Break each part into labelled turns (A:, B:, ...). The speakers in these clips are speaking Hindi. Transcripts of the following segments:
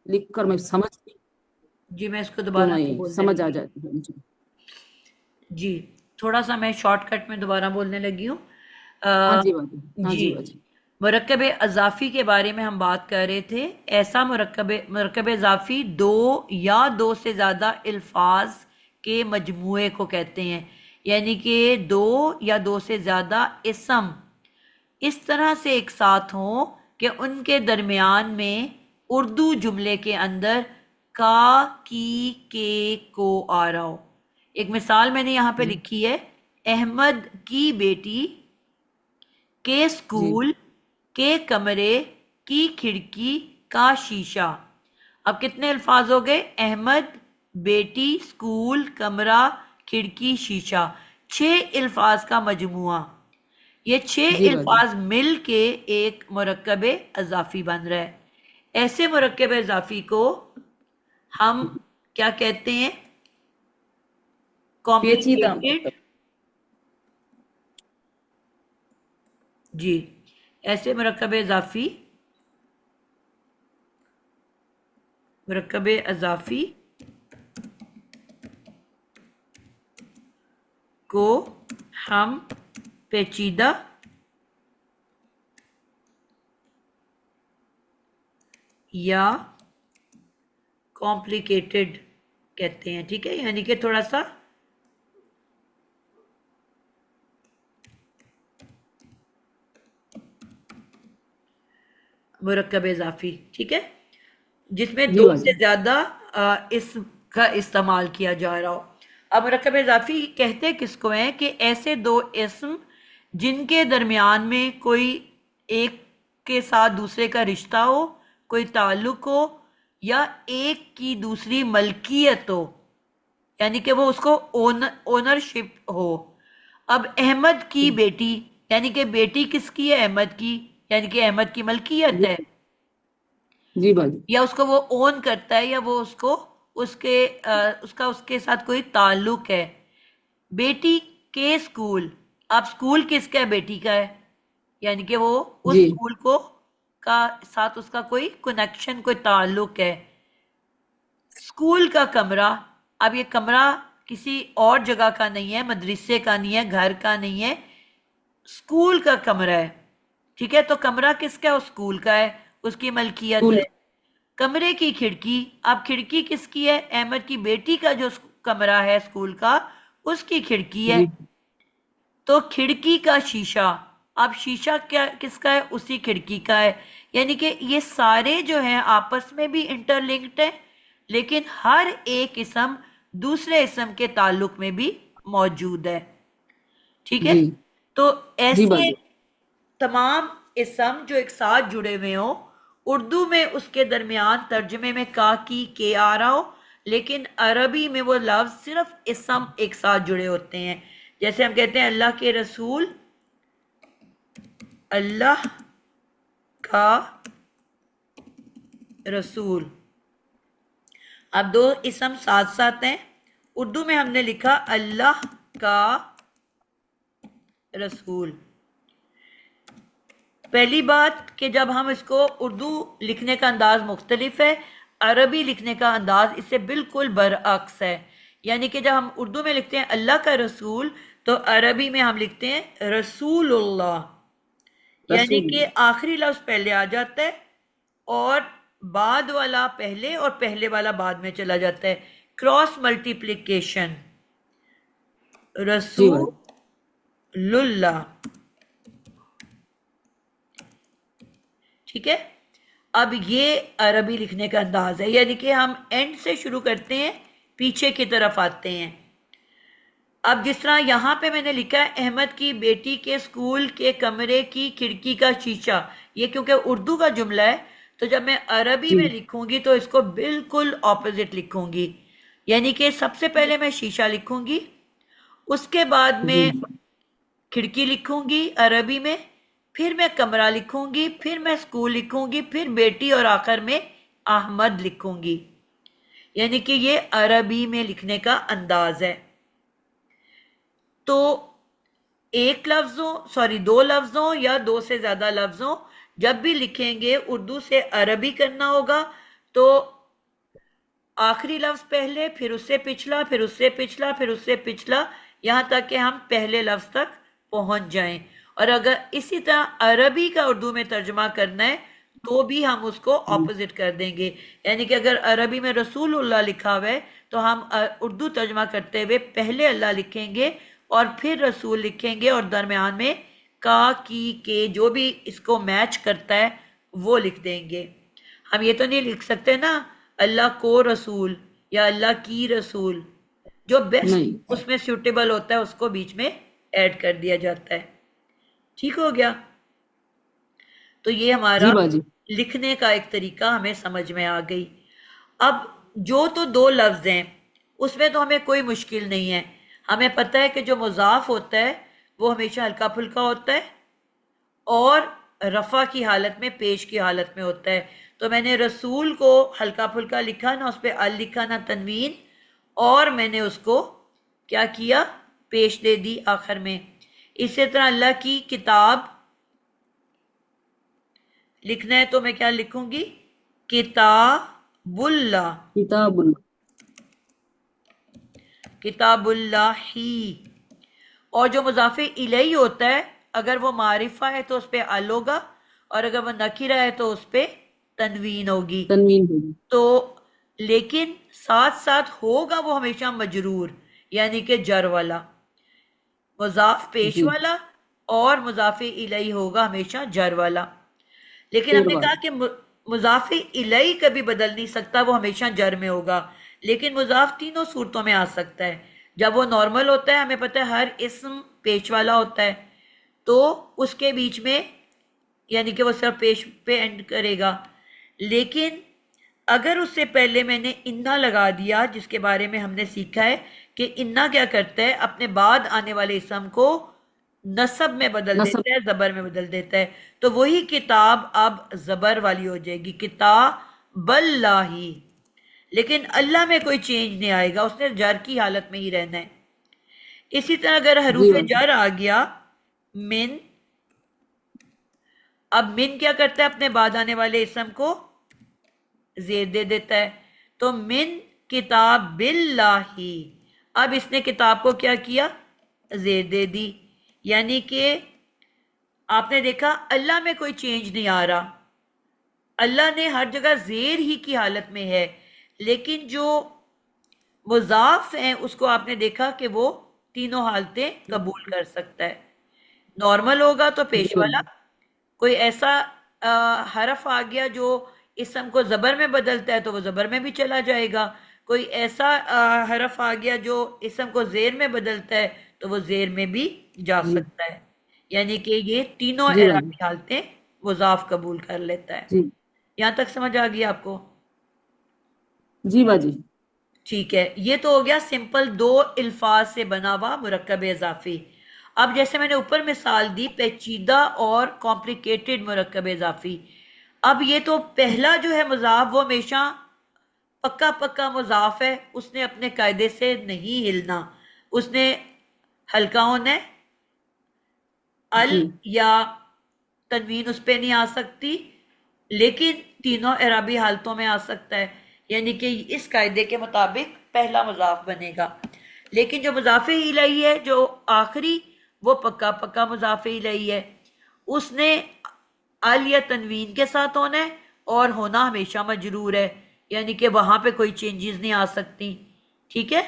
A: लिख कर मैं समझती
B: जी मैं इसको
A: तो
B: दोबारा से
A: मैं
B: बोलने
A: समझ आ
B: लगी।
A: जाती है मुझे।
B: जी, थोड़ा सा मैं शॉर्टकट में दोबारा बोलने लगी हूँ।
A: हाँ
B: अ,
A: जी बाजी, हाँ
B: जी,
A: जी बाजी।
B: मुरक्कब अज़ाफ़ी के बारे में हम बात कर रहे थे। ऐसा मुरक्कब इज़ाफ़ी दो या दो से ज़्यादा अल्फाज के मजमूए को कहते हैं, यानी कि दो या दो से ज़्यादा इसम इस तरह से एक साथ हों कि उनके दरमियान में उर्दू जुमले के अंदर का, की, के, को आ रहा हो। एक मिसाल मैंने यहाँ पे
A: जी
B: लिखी है, अहमद की बेटी के
A: जी
B: स्कूल के कमरे की खिड़की का शीशा। अब कितने अल्फाज हो गए? अहमद, बेटी, स्कूल, कमरा, खिड़की, शीशा। छह अल्फाज का मजमुआ। ये छह
A: जी बाजी।
B: अल्फाज मिल के एक मुरक्कब अज़ाफ़ी बन रहा है। ऐसे मुरक्कब अज़ाफ़ी को हम क्या कहते हैं?
A: पेचीदा
B: कॉम्प्लिकेटेड।
A: मतलब।
B: जी, ऐसे मुरक्कब अज़ाफ़ी को हम पेचीदा या कॉम्प्लिकेटेड कहते हैं। ठीक है, यानी कि थोड़ा सा मुरक्कब इजाफी, ठीक है, जिसमें
A: जी
B: दो से
A: बाजी।
B: ज्यादा इसम का इस्तेमाल किया जा रहा हो। अब मुरक्कब इजाफी कहते किसको हैं? कि ऐसे दो इसम जिनके दरमियान में कोई एक के साथ दूसरे का रिश्ता हो, कोई ताल्लुक हो, या एक की दूसरी मलकियत हो, यानी कि वो उसको ओनरशिप हो। अब अहमद की बेटी, यानी कि बेटी किसकी है? अहमद की, यानी कि अहमद की मलकियत
A: जी
B: है,
A: जी बाजी।
B: या उसको वो ओन करता है, या वो उसको उसके उसका उसके साथ कोई ताल्लुक है। बेटी के स्कूल, अब स्कूल किसका है? बेटी का है, यानी कि वो उस
A: जी
B: स्कूल को का साथ उसका कोई कनेक्शन, कोई ताल्लुक है। स्कूल का कमरा, अब ये कमरा किसी और जगह का नहीं है, मदरसे का नहीं है, घर का नहीं है, स्कूल का कमरा है। ठीक है, तो कमरा किसका है? उस स्कूल का है, उसकी मलकियत
A: स्कूल।
B: है। कमरे की खिड़की, अब खिड़की किसकी है? अहमद की बेटी का जो कमरा है स्कूल का, उसकी खिड़की है।
A: जी
B: तो खिड़की का शीशा, अब शीशा क्या किसका है? उसी खिड़की का है। यानी कि ये सारे जो हैं आपस में भी इंटरलिंक्ड है, लेकिन हर एक इसम दूसरे इसम के ताल्लुक में भी मौजूद है। ठीक है,
A: जी
B: तो
A: जी
B: ऐसे
A: बाजी।
B: तमाम इसम जो एक साथ जुड़े हुए हो, उर्दू में उसके दरमियान तर्जमे में का, की, के आ रहा हो, लेकिन अरबी में वो लफ्ज सिर्फ इसम एक साथ जुड़े होते हैं। जैसे हम कहते हैं अल्लाह के रसूल, अल्लाह का रसूल। अब दो इसम साथ साथ हैं। उर्दू में हमने लिखा अल्लाह का रसूल। पहली बात कि जब हम इसको उर्दू लिखने का अंदाज मुख्तलिफ है, अरबी लिखने का अंदाज इससे बिल्कुल बरअक्स है। यानी कि जब हम उर्दू में लिखते हैं अल्लाह का रसूल, तो अरबी में हम लिखते हैं रसूलुल्लाह, यानी
A: रसूल।
B: कि आखिरी लफ्ज पहले आ जाता है, और बाद वाला पहले और पहले वाला बाद में चला जाता है। क्रॉस मल्टीप्लिकेशन,
A: जी बाजी।
B: रसूलुल्लाह। ठीक है, अब ये अरबी लिखने का अंदाज है, यानी कि हम एंड से शुरू करते हैं, पीछे की तरफ आते हैं। अब जिस तरह यहां पे मैंने लिखा है अहमद की बेटी के स्कूल के कमरे की खिड़की का शीशा, ये क्योंकि उर्दू का जुमला है, तो जब मैं अरबी में
A: जी
B: लिखूंगी तो इसको बिल्कुल ऑपोजिट लिखूंगी। यानी कि सबसे पहले मैं शीशा लिखूंगी, उसके बाद
A: जी
B: में खिड़की लिखूंगी अरबी में, फिर मैं कमरा लिखूंगी, फिर मैं स्कूल लिखूंगी, फिर बेटी, और आखिर में अहमद लिखूंगी। यानी कि ये अरबी में लिखने का अंदाज है। तो एक लफ्जों, सॉरी, दो लफ्जों या दो से ज्यादा लफ्जों, जब भी लिखेंगे उर्दू से अरबी करना होगा, तो आखिरी लफ्ज पहले, फिर उससे पिछला, फिर उससे पिछला, फिर उससे पिछला, यहां तक कि हम पहले लफ्ज तक पहुंच जाएं। और अगर इसी तरह अरबी का उर्दू में तर्जमा करना है तो भी हम उसको ऑपोजिट कर देंगे। यानी कि अगर अरबी में रसूलुल्लाह लिखा हुआ है तो हम उर्दू तर्जमा करते हुए पहले अल्लाह लिखेंगे और फिर रसूल लिखेंगे और दरमियान में का, की, के, जो भी इसको मैच करता है वो लिख देंगे। हम ये तो नहीं लिख सकते ना अल्लाह को रसूल या अल्लाह की रसूल, जो बेस्ट
A: नहीं।
B: उसमें सूटेबल होता है उसको बीच में ऐड कर दिया जाता है। ठीक हो गया। तो ये हमारा
A: जी बाजी।
B: लिखने का एक तरीका हमें समझ में आ गई। अब जो तो दो लफ्ज हैं उसमें तो हमें कोई मुश्किल नहीं है। हमें पता है कि जो मुजाफ होता है वो हमेशा हल्का फुल्का होता है और रफ़ा की हालत में, पेश की हालत में होता है। तो मैंने रसूल को हल्का फुल्का लिखा, ना उस पर अल लिखा ना तनवीन, और मैंने उसको क्या किया, पेश दे दी आखिर में। इसी तरह अल्लाह की किताब लिखना है तो मैं क्या लिखूंगी, किताबुल्ला,
A: किताबुल।
B: किताबुल्लाही। और जो मुजाफे इलही होता है अगर वो मारिफा है तो उस पर अल होगा, और अगर वो नकीरा है तो उस पर तनवीन होगी।
A: तनवीन होगी।
B: तो लेकिन साथ साथ होगा वो हमेशा मजरूर, यानी कि जर वाला, मुजाफ पेश
A: जी।
B: वाला, और मुजाफे इलही होगा हमेशा जर वाला। लेकिन हमने
A: शेरवाल।
B: कहा कि मुजाफे इलही कभी बदल नहीं सकता, वो हमेशा जर में होगा। लेकिन मुजाफ तीनों सूरतों में आ सकता है। जब वो नॉर्मल होता है, हमें पता है हर इस्म पेश वाला होता है, तो उसके बीच में यानी कि वो सिर्फ पेश पे एंड करेगा। लेकिन अगर उससे पहले मैंने इन्ना लगा दिया, जिसके बारे में हमने सीखा है कि इन्ना क्या करता है, अपने बाद आने वाले इसम को नसब में बदल
A: नसब।
B: देता है, जबर में बदल देता है। तो वही किताब अब जबर वाली हो जाएगी, किताबल्लाही। लेकिन अल्लाह में कोई चेंज नहीं आएगा, उसने जर की हालत में ही रहना है। इसी तरह अगर
A: जी
B: हरूफ
A: बाजी।
B: जर आ गया, मिन, अब मिन क्या करता है, अपने बाद आने वाले इसम को जेर दे देता है। तो मिन किताब बिल्लाही, अब इसने किताब को क्या किया, जेर दे दी। यानी कि आपने देखा अल्लाह में कोई चेंज नहीं आ रहा, अल्लाह ने हर जगह जेर ही की हालत में है। लेकिन जो मुजाफ है उसको आपने देखा कि वो तीनों हालतें कबूल कर सकता है। नॉर्मल होगा तो पेश
A: जी
B: वाला,
A: बाजी।
B: कोई ऐसा हरफ आ गया जो इसम को जबर में बदलता है तो वो जबर में भी चला जाएगा। कोई ऐसा हरफ आ गया जो इसम को जेर में बदलता है तो वो जेर में भी जा
A: जी।
B: सकता है। यानी कि ये तीनों
A: जी बाजी।
B: एराबी हालतें मुजाफ कबूल कर लेता है।
A: जी।
B: यहां तक समझ आ गई आपको?
A: जी बाजी।
B: ठीक है, ये तो हो गया सिंपल दो अल्फाज से बना हुआ मुरक्कब इजाफी। अब जैसे मैंने ऊपर मिसाल दी पेचीदा और कॉम्प्लिकेटेड मुरक्कब इजाफी, अब ये तो पहला जो है मुजाफ वो हमेशा पक्का पक्का मुजाफ है, उसने अपने कायदे से नहीं हिलना, उसने हल्का होना है, अल
A: जी।
B: या तनवीन उस पर नहीं आ सकती, लेकिन तीनों एराबी हालतों में आ सकता है। यानी कि इस कायदे के मुताबिक पहला मुजाफ बनेगा। लेकिन जो मुजाफे इलही है जो आखिरी, वो पक्का पक्का मुजाफे इलही है, उसने अल या तनवीन के साथ होना है और होना हमेशा मजरूर है, यानी कि वहां पे कोई चेंजेस नहीं आ सकती। ठीक है।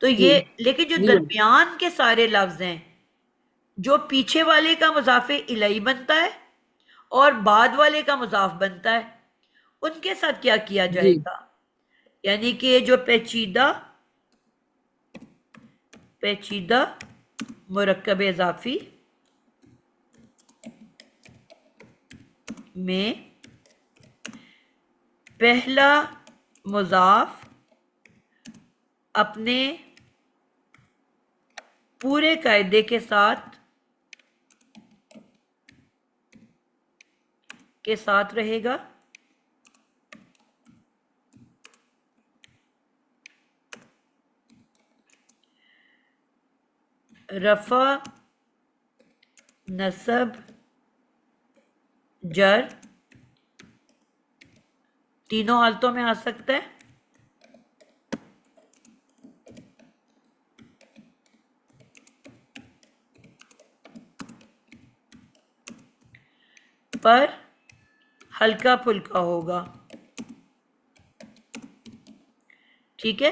B: तो
A: जी।
B: ये, लेकिन जो
A: जी बाजी।
B: दरमियान के सारे लफ्ज हैं, जो पीछे वाले का मुजाफे इलही बनता है और बाद वाले का मुजाफ बनता है, उनके साथ क्या किया
A: जी।
B: जाएगा। यानी कि जो पेचीदा पेचीदा मुरक्कब इजाफी में पहला मुजाफ अपने पूरे कायदे के साथ रहेगा, रफा, नसब, जर, तीनों हालतों में आ सकता है। पर हल्का फुल्का होगा। ठीक है।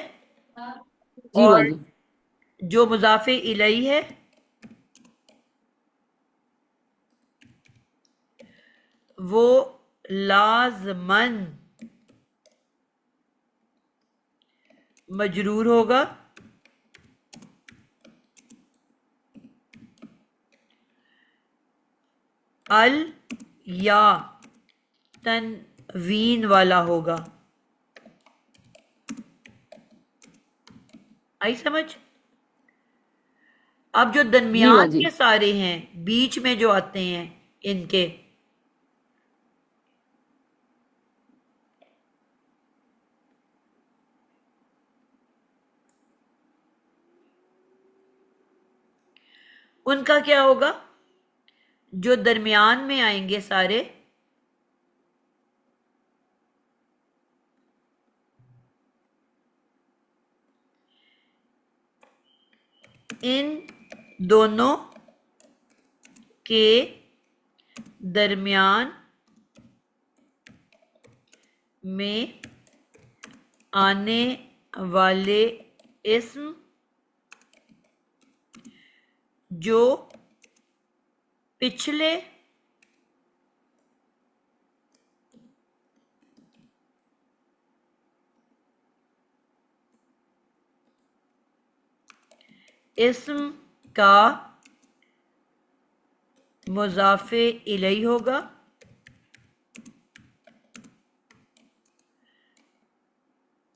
A: जी
B: और
A: बाजी।
B: जो मुजाफे इलई है वो लाजमन मजरूर होगा। अल या तनवीन वाला होगा। आई समझ? अब जो
A: जी
B: दरमियान
A: बाजी।
B: के सारे हैं, बीच में जो आते हैं इनके, उनका क्या होगा? जो दरमियान में आएंगे सारे, इन दोनों के दरमियान में आने वाले इस्म जो पिछले इस्म का मुजाफे इलई होगा,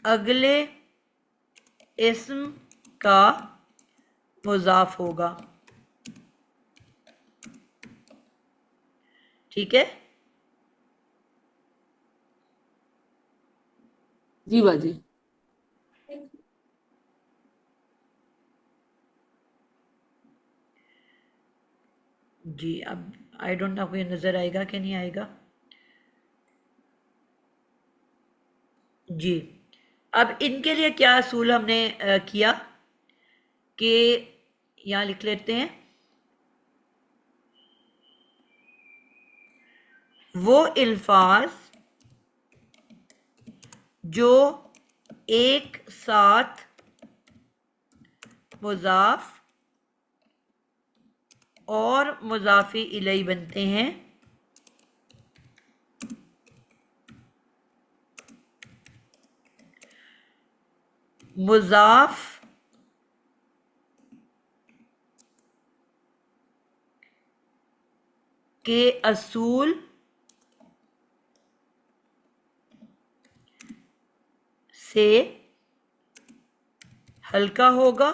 B: अगले इस्म का मुजाफ होगा। ठीक है।
A: जी बाजी।
B: जी, अब आई डोंट नो आपको ये नजर आएगा कि नहीं आएगा। जी, अब इनके लिए क्या असूल हमने किया कि यहाँ लिख लेते हैं, वो अल्फाज जो एक साथ मुजाफ और मुजाफी इलई बनते हैं, मुजाफ के असूल से हल्का होगा,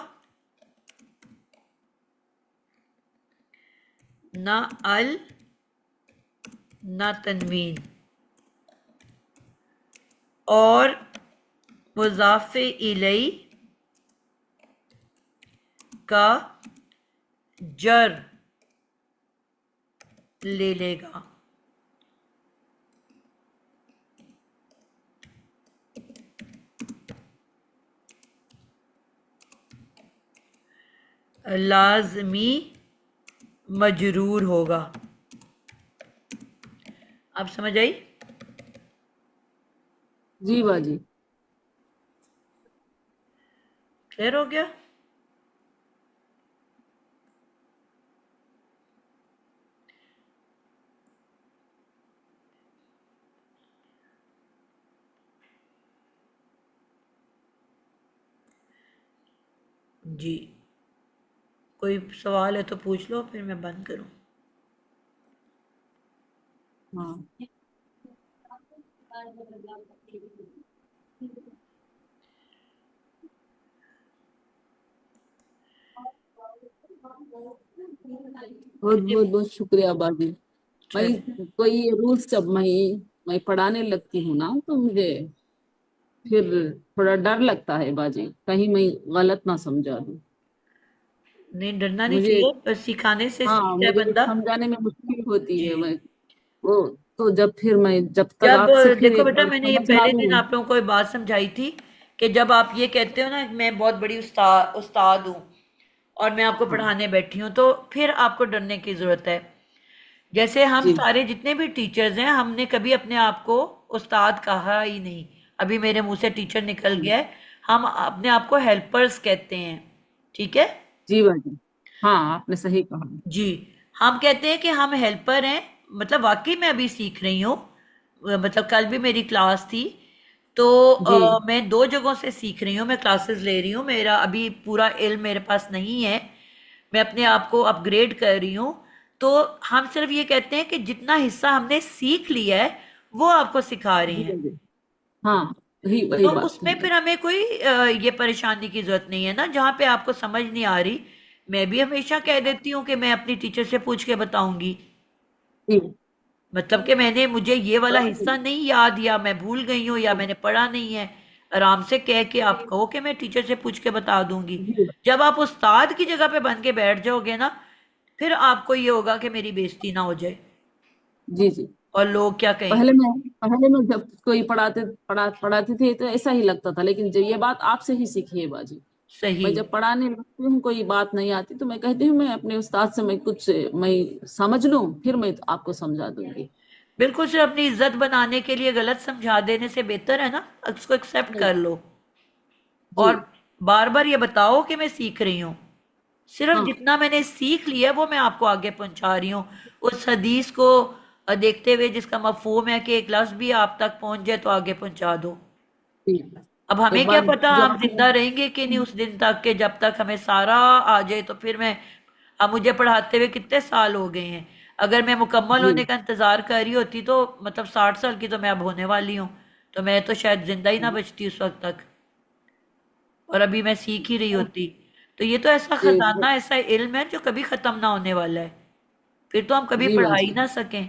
B: ना अल ना तनवीन, और मुजाफे इलई का जर ले लेगा। लाजमी मजरूर होगा। अब समझ आई?
A: जी बाजी।
B: क्लियर हो गया? जी, कोई सवाल है तो पूछ लो, फिर मैं बंद करूं।
A: हाँ। बहुत बहुत बहुत शुक्रिया बाजी। मैं
B: चलिए।
A: कोई रूल्स जब मैं पढ़ाने लगती हूँ ना तो मुझे फिर थोड़ा डर लगता है बाजी, कहीं मैं गलत ना समझा दूँ।
B: नहीं, डरना नहीं
A: मुझे,
B: चाहिए, बस सिखाने से
A: हाँ,
B: सीखता है
A: मुझे
B: बंदा।
A: समझाने में मुश्किल होती
B: जी।
A: है। मैं वो तो जब फिर मैं जब तक
B: जब
A: आपसे फिर
B: देखो
A: एक
B: बेटा,
A: बार
B: मैंने ये
A: समझना
B: पहले दिन
A: दूँ।
B: आप लोगों को एक बात समझाई थी कि जब आप ये कहते हो ना कि मैं बहुत बड़ी उस्ताद हूँ और मैं आपको
A: हाँ
B: पढ़ाने बैठी हूँ, तो फिर आपको डरने की ज़रूरत है। जैसे हम
A: जी
B: सारे जितने भी टीचर्स हैं, हमने कभी अपने आप को उस्ताद कहा ही नहीं। अभी मेरे मुंह से टीचर निकल
A: हाँ
B: गया है। हम अपने आप को हेल्पर्स कहते हैं। ठीक है।
A: जी बाजी। हाँ आपने सही कहा।
B: जी। हम कहते हैं कि हम हेल्पर हैं। मतलब वाकई मैं अभी सीख रही हूँ। मतलब कल भी मेरी क्लास थी। तो
A: जी
B: मैं दो जगहों से सीख रही हूँ, मैं क्लासेस ले रही हूँ, मेरा अभी पूरा इल्म मेरे पास नहीं है। मैं अपने आप को अपग्रेड कर रही हूँ। तो हम सिर्फ ये कहते हैं कि जितना हिस्सा हमने सीख लिया है वो आपको सिखा रहे
A: जी
B: हैं।
A: बाजी। हाँ वही वही
B: तो
A: बात है
B: उसमें फिर
A: बाजी।
B: हमें कोई ये परेशानी की जरूरत नहीं है ना, जहाँ पे आपको समझ नहीं आ रही। मैं भी हमेशा कह देती हूँ कि मैं अपनी टीचर से पूछ के बताऊंगी।
A: जी
B: मतलब कि मैंने मुझे ये वाला हिस्सा नहीं याद, या मैं भूल गई हूँ, या मैंने पढ़ा नहीं है। आराम से कह के आप कहो कि मैं टीचर से पूछ के बता दूंगी।
A: जी
B: जब आप उस्ताद की जगह पे बन के बैठ जाओगे ना, फिर आपको ये होगा कि मेरी बेइज्जती ना हो जाए
A: जी जी।
B: और लोग क्या
A: पहले
B: कहेंगे।
A: मैं पहले मैं जब कोई पढ़ाती थी तो ऐसा ही लगता था, लेकिन जब ये बात आपसे ही सीखी है बाजी।
B: सही।
A: मैं जब पढ़ाने लगती हूँ कोई बात नहीं आती तो मैं कहती हूँ मैं अपने उस्ताद से मैं कुछ मैं समझ लूँ फिर मैं आपको समझा दूंगी।
B: बिल्कुल, सिर्फ अपनी इज्जत बनाने के लिए गलत समझा देने से बेहतर है ना उसको एक्सेप्ट
A: नहीं
B: कर लो।
A: जी।
B: और बार बार ये बताओ कि मैं सीख रही हूँ। सिर्फ
A: हाँ
B: जितना मैंने सीख लिया वो मैं आपको आगे पहुंचा रही हूँ। उस हदीस को देखते हुए जिसका मफहूम है कि एक लफ्ज भी आप तक पहुंच जाए तो आगे पहुंचा दो।
A: जी।
B: अब
A: एक
B: हमें क्या
A: बार
B: पता
A: जो
B: हम
A: आपने
B: जिंदा रहेंगे कि नहीं उस दिन तक, के जब तक हमें सारा आ जाए तो फिर मैं। अब मुझे पढ़ाते हुए कितने साल हो गए हैं। अगर मैं मुकम्मल
A: जी
B: होने का इंतजार कर रही होती तो मतलब 60 साल की तो मैं अब होने वाली हूँ। तो मैं तो शायद जिंदा ही ना बचती उस वक्त तक। और अभी मैं सीख ही रही होती। तो ये तो ऐसा
A: जी
B: खजाना, ऐसा इल्म है जो कभी खत्म ना होने वाला है। फिर तो हम कभी
A: जी
B: पढ़ा ही
A: बाजी।
B: ना सकें।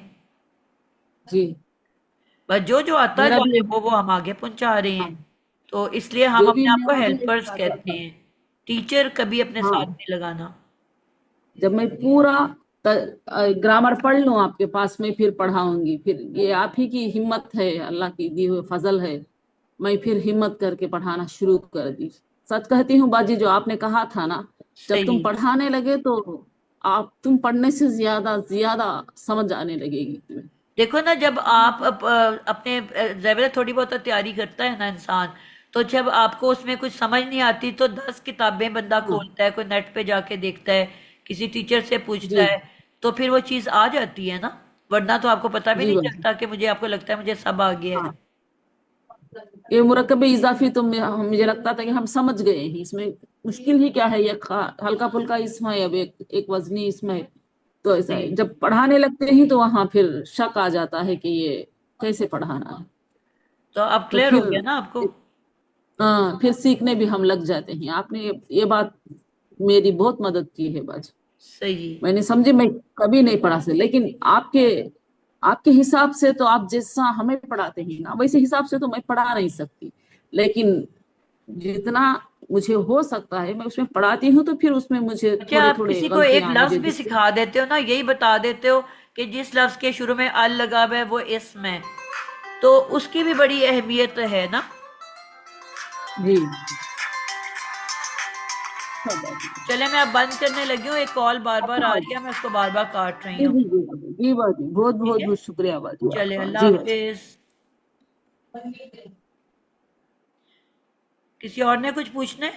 A: जी
B: बस जो जो आता
A: मेरा
B: जा रहा
A: भी
B: है वो हम आगे पहुंचा रहे हैं।
A: हाँ
B: तो इसलिए हम
A: जो भी
B: अपने आप को
A: मेरा भी
B: हेल्पर्स
A: ऐसा आता
B: कहते
A: था।
B: हैं। टीचर कभी अपने साथ
A: हाँ
B: नहीं लगाना।
A: जब मैं पूरा ग्रामर पढ़ लूं आपके पास में फिर पढ़ाऊंगी, फिर ये आप ही की हिम्मत है, अल्लाह की दी हुई फजल है। मैं फिर हिम्मत करके पढ़ाना शुरू कर दी। सच कहती हूँ बाजी, जो आपने कहा था ना, जब तुम
B: सही।
A: पढ़ाने लगे तो आप तुम पढ़ने से ज्यादा ज्यादा समझ आने लगेगी तुम्हें।
B: देखो ना, जब आप अपने ज़ाहिर है थोड़ी बहुत तो तैयारी करता है ना इंसान। तो जब आपको उसमें कुछ समझ नहीं आती तो 10 किताबें बंदा
A: हाँ
B: खोलता है, कोई नेट पे जाके देखता है, किसी टीचर से पूछता
A: जी
B: है। तो फिर वो चीज़ आ जाती है ना। वरना तो आपको पता भी
A: जी
B: नहीं
A: बाजी।
B: चलता कि मुझे, आपको लगता है मुझे सब आ गया है।
A: हाँ ये मुरक्कब इजाफी तो मुझे लगता था कि हम समझ गए हैं, इसमें मुश्किल ही क्या है, ये हल्का फुल्का इसमें है, अब एक वजनी इसमें है। तो ऐसा
B: सही।
A: है जब पढ़ाने लगते हैं तो वहां फिर शक आ जाता है कि ये कैसे पढ़ाना है।
B: तो अब
A: तो
B: क्लियर हो
A: फिर
B: गया ना आपको।
A: हाँ फिर सीखने भी हम लग जाते हैं। आपने ये बात मेरी बहुत मदद की है बाजी।
B: सही।
A: मैंने समझी मैं कभी नहीं पढ़ा से, लेकिन आपके आपके हिसाब से तो आप जैसा हमें पढ़ाते हैं ना वैसे हिसाब से तो मैं पढ़ा नहीं सकती, लेकिन जितना मुझे हो सकता है मैं उसमें पढ़ाती हूँ, तो फिर उसमें मुझे
B: अच्छा,
A: थोड़े
B: आप
A: थोड़े
B: किसी को एक
A: गलतियां
B: लफ्ज
A: मुझे
B: भी
A: दिखती।
B: सिखा देते हो ना, यही बता देते हो कि जिस लफ्ज के शुरू में अल लगा हुआ है वो इसम है, तो उसकी भी बड़ी अहमियत है ना।
A: जी सब बाजी।
B: चले, मैं अब बंद करने लगी हूँ, एक कॉल बार बार
A: अच्छा
B: आ रही
A: बाजी।
B: है, मैं उसको बार बार काट रही
A: जी
B: हूँ।
A: जी जी बाजी जी बाजी, बहुत
B: ठीक
A: बहुत
B: है।
A: बहुत शुक्रिया बाजी
B: चले,
A: आपका,
B: अल्लाह
A: जी बाजी।
B: हाफिज। किसी और ने कुछ पूछना है?